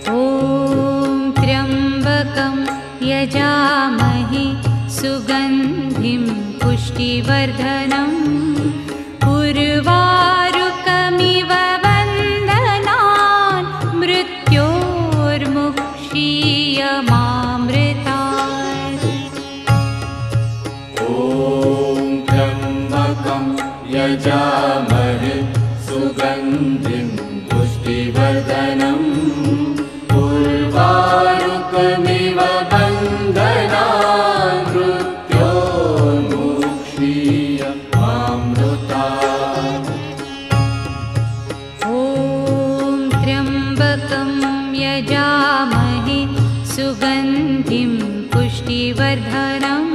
ॐ त्र्यम्बकं यजामहे सुगन्धिं पुष्टिवर्धनम् उर्वारुकमिव वन्दनान् मृत्योर्मुक्षीयमामृतात्। ॐ त्र्यम्बकं यजामहे सुगन्धिं पुष्टिवर्धनम् उर्वारुकमिव वन्दनान् मृत्योर्मुक्षीयमामृतात्। ॐ त्र्यम्बकं यजामहे सुगन्धिं पुष्टिवर्धनम्